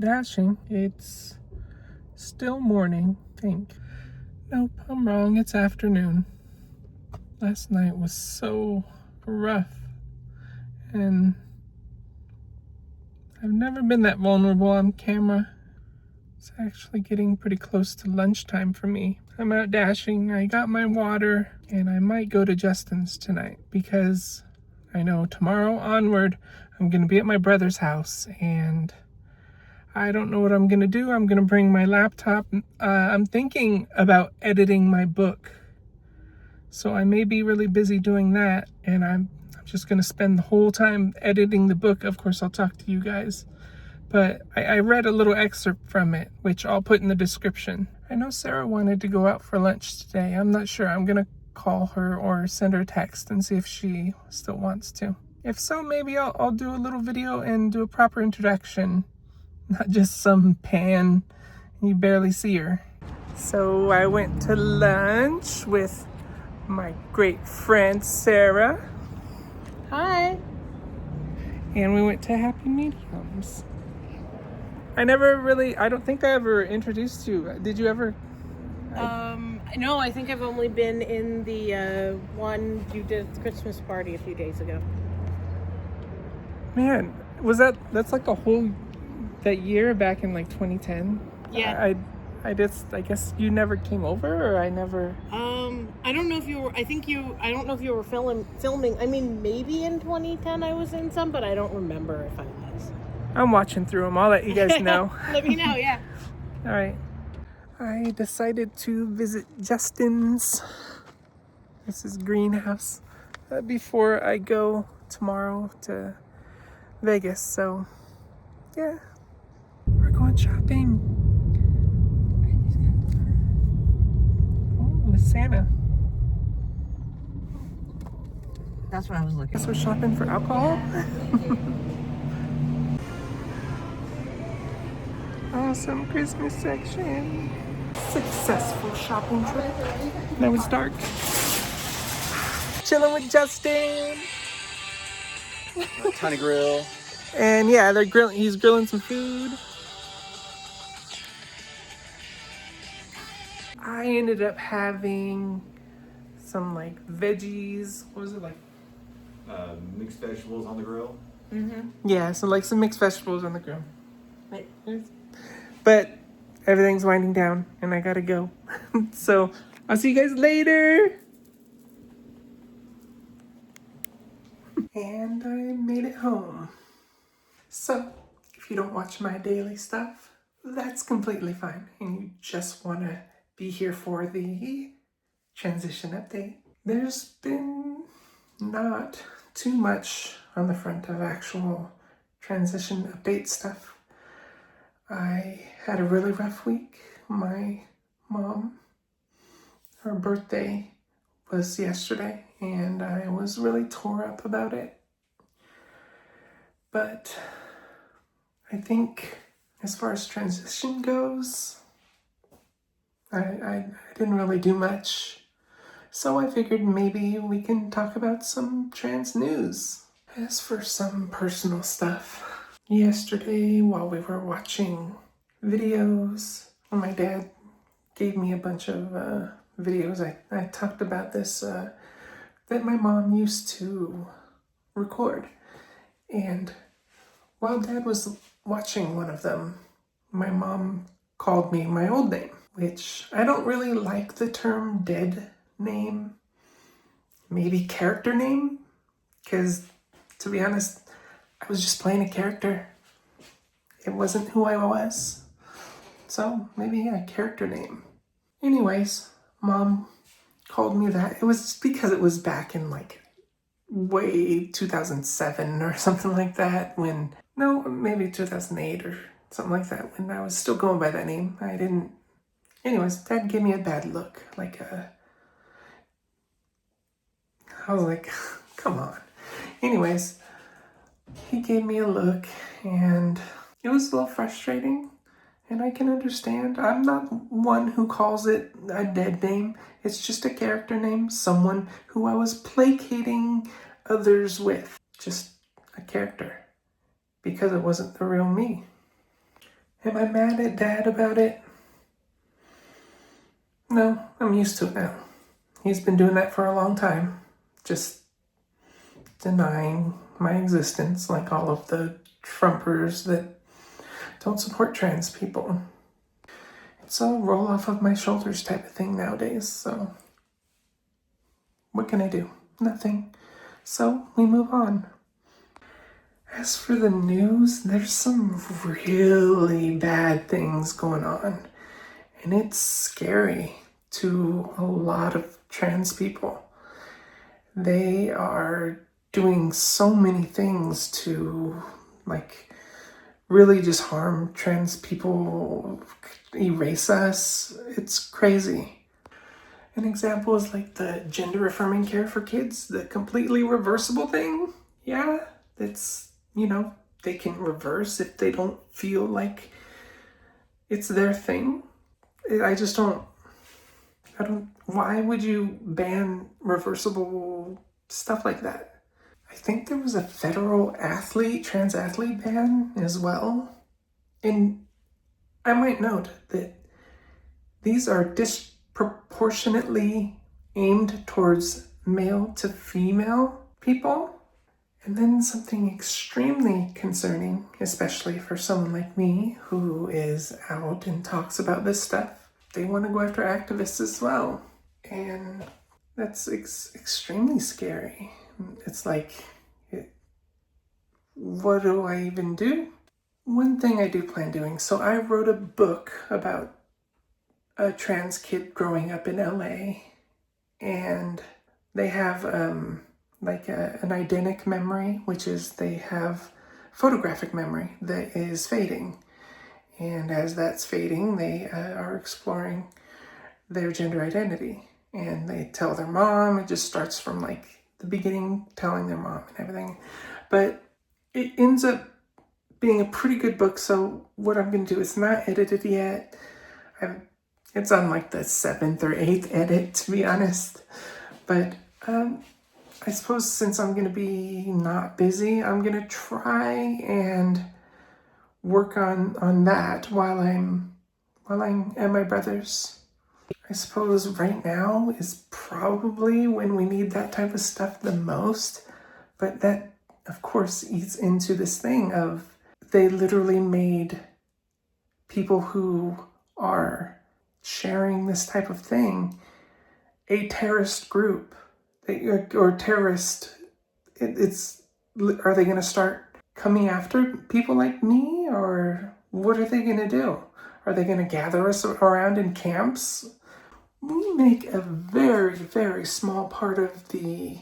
dashing. It's still morning, I think. Nope, I'm wrong. It's afternoon. Last night was so rough, and I've never been that vulnerable on camera. It's actually getting pretty close to lunchtime for me. I'm out dashing. I got my water, and I might go to Justin's tonight because I know tomorrow onward I'm going to be at my brother's house, and I don't know what I'm going to do. I'm going to bring my laptop. I'm thinking about editing my book. So I may be really busy doing that, and I'm just going to spend the whole time editing the book. Of course, I'll talk to you guys. But I read a little excerpt from it, which I'll put in the description. I know Sarah wanted to go out for lunch today. I'm not sure. I'm going to call her or send her a text and see if she still wants to. If so, maybe I'll do a little video and do a proper introduction. Not just some pan, you barely see her. So I went to lunch with my great friend Sarah. Hi. And we went to Happy Mediums. I don't think I ever introduced you. Did you ever? No, I think I've only been in the one you did at the Christmas party a few days ago. Man, that's like that year back in like 2010? Yeah. I guess you never came over, or I never. I don't know if you were. I don't know if you were filming. I mean, maybe in 2010 I was in some, but I don't remember if I was. I'm watching through them. I'll let you guys know. Let me know, yeah. All right. I decided to visit Justin's. This is greenhouse. Before I go tomorrow to Vegas. So, yeah. We're going shopping. Oh, with Santa. That's what I was looking Guess we're shopping for alcohol? Awesome Christmas section. Successful shopping trip. Now it's dark. Chilling with Justin. Tiny grill. And yeah, he's grilling some food. I ended up having some like veggies. What was it like? Mixed vegetables on the grill. Mm-hmm. Yeah, so like some mixed vegetables on the grill. But everything's winding down and I gotta go. So I'll see you guys later. And I made it home. So if you don't watch my daily stuff, that's completely fine. And you just want to be here for the transition update. There's been not too much on the front of actual transition update stuff. I had a really rough week. My mom, her birthday was yesterday, and I was really tore up about it. But I think as far as transition goes, I didn't really do much. So I figured maybe we can talk about some trans news. As for some personal stuff, yesterday while we were watching videos, my dad gave me a bunch of videos. I talked about this, that my mom used to record. And while Dad was watching one of them, my mom called me my old name, which I don't really like the term dead name, maybe character name, because to be honest, I was just playing a character. It wasn't who I was. So maybe a character name. Anyways, Mom called me that. It was because it was back in like way 2007 or something like that, maybe 2008 or something like that, when I was still going by that name. Anyways, Dad gave me a bad look. I was like, come on. Anyways, he gave me a look and it was a little frustrating, and I can understand. I'm not one who calls it a dead name. It's just a character name, someone who I was placating others with. Just a character, because it wasn't the real me. Am I mad at Dad about it? No, I'm used to it now. He's been doing that for a long time. Just denying my existence like all of the Trumpers that don't support trans people. It's a roll off of my shoulders type of thing nowadays, so what can I do? Nothing. So we move on. As for the news, there's some really bad things going on, and it's scary to a lot of trans people. They are doing so many things to, like, really just harm trans people, erase us. It's crazy. An example is like the gender affirming care for kids, the completely reversible thing. Yeah, that's, they can reverse if they don't feel like it's their thing. I don't, why would you ban reversible stuff like that? I think there was a federal trans athlete ban as well. And I might note that these are disproportionately aimed towards male to female people. And then something extremely concerning, especially for someone like me who is out and talks about this stuff. They want to go after activists as well. And that's extremely scary. It's like, what do I even do? One thing I do plan doing, so I wrote a book about a trans kid growing up in LA, and they have an eidetic memory, which is they have photographic memory that is fading. And as that's fading, they are exploring their gender identity. And they tell their mom. It just starts from like the beginning, telling their mom and everything. But it ends up being a pretty good book. So what I'm going to do, it's not edited yet. It's on like the 7th or 8th edit, to be honest. But I suppose since I'm going to be not busy, I'm going to try and work on that while I'm at my brother's. I suppose right now is probably when we need that type of stuff the most. But that, of course, eats into this thing of they literally made people who are sharing this type of thing a terrorist group. Or terrorist. Are they going to start coming after people like me? Or what are they going to do? Are they going to gather us around in camps? We make a very, very small part of the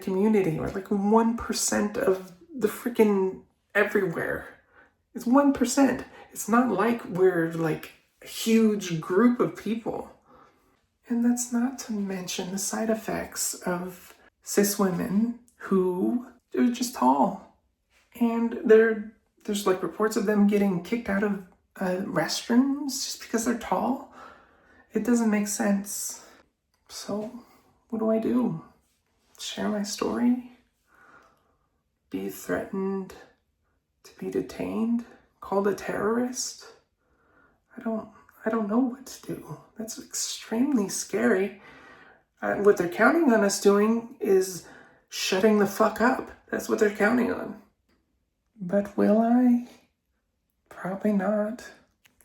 community, or like 1% of the freaking everywhere. It's 1%. It's not like we're like a huge group of people. And that's not to mention the side effects of cis women who are just tall. And there's like reports of them getting kicked out of restrooms just because they're tall. It doesn't make sense. So, what do I do? Share my story? Be threatened to be detained? Called a terrorist? I don't know what to do. That's extremely scary. What they're counting on us doing is shutting the fuck up. That's what they're counting on. But will I? Probably not.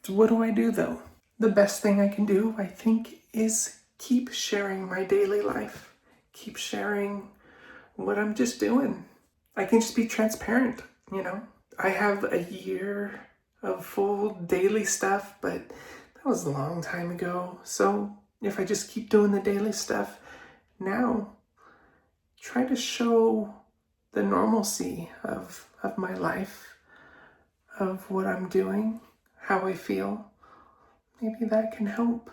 So what do I do though? The best thing I can do, I think, is keep sharing my daily life. Keep sharing what I'm just doing. I can just be transparent, I have a year of full daily stuff, but that was a long time ago. So if I just keep doing the daily stuff now, try to show the normalcy of my life, of what I'm doing, how I feel. Maybe that can help.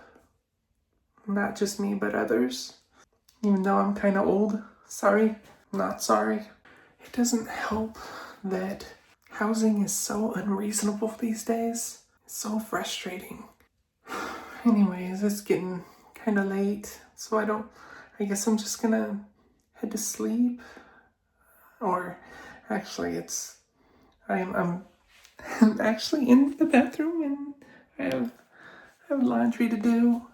Not just me, but others. Even though I'm kind of old. Sorry, not sorry. It doesn't help that housing is so unreasonable these days. It's so frustrating. Anyways, it's getting kind of late, so I guess I'm just gonna head to sleep. Or actually, I'm I'm actually in the bathroom and I have laundry to do.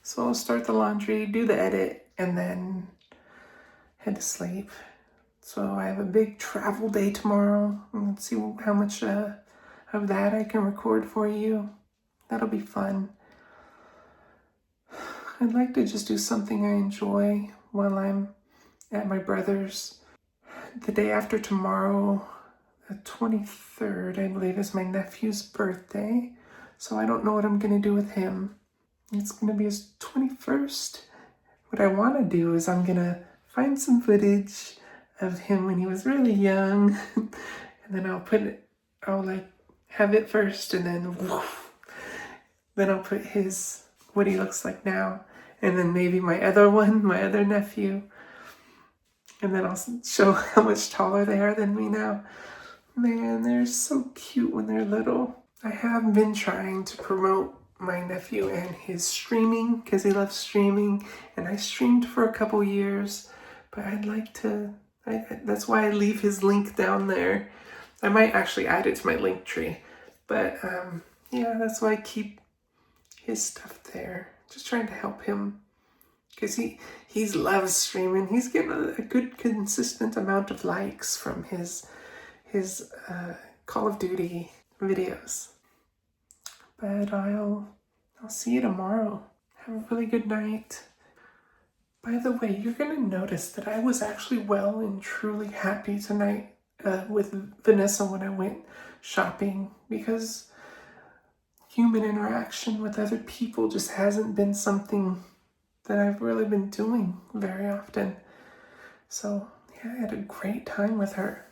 So I'll start the laundry, do the edit, and then head to sleep. So I have a big travel day tomorrow. Let's see how much of that I can record for you. That'll be fun. I'd like to just do something I enjoy while I'm at my brother's. The day after tomorrow, the 23rd, I believe, is my nephew's birthday. So I don't know what I'm going to do with him. It's going to be his 21st. What I want to do is I'm going to find some footage of him when he was really young. And then I'll like have it first and then woof, then I'll put what he looks like now. And then maybe my other nephew. And then I'll show how much taller they are than me now. Man, they're so cute when they're little. I have been trying to promote my nephew and his streaming because he loves streaming. And I streamed for a couple years. But I'd like to... that's why I leave his link down there. I might actually add it to my LinkTree. But yeah, that's why I keep his stuff there. Just trying to help him. Because he loves streaming. He's getting a good consistent amount of likes from his Call of Duty videos. But I'll see you tomorrow. Have a really good night. By the way, you're going to notice that I was actually well and truly happy tonight with Vanessa when I went shopping, because human interaction with other people just hasn't been something that I've really been doing very often. So yeah, I had a great time with her.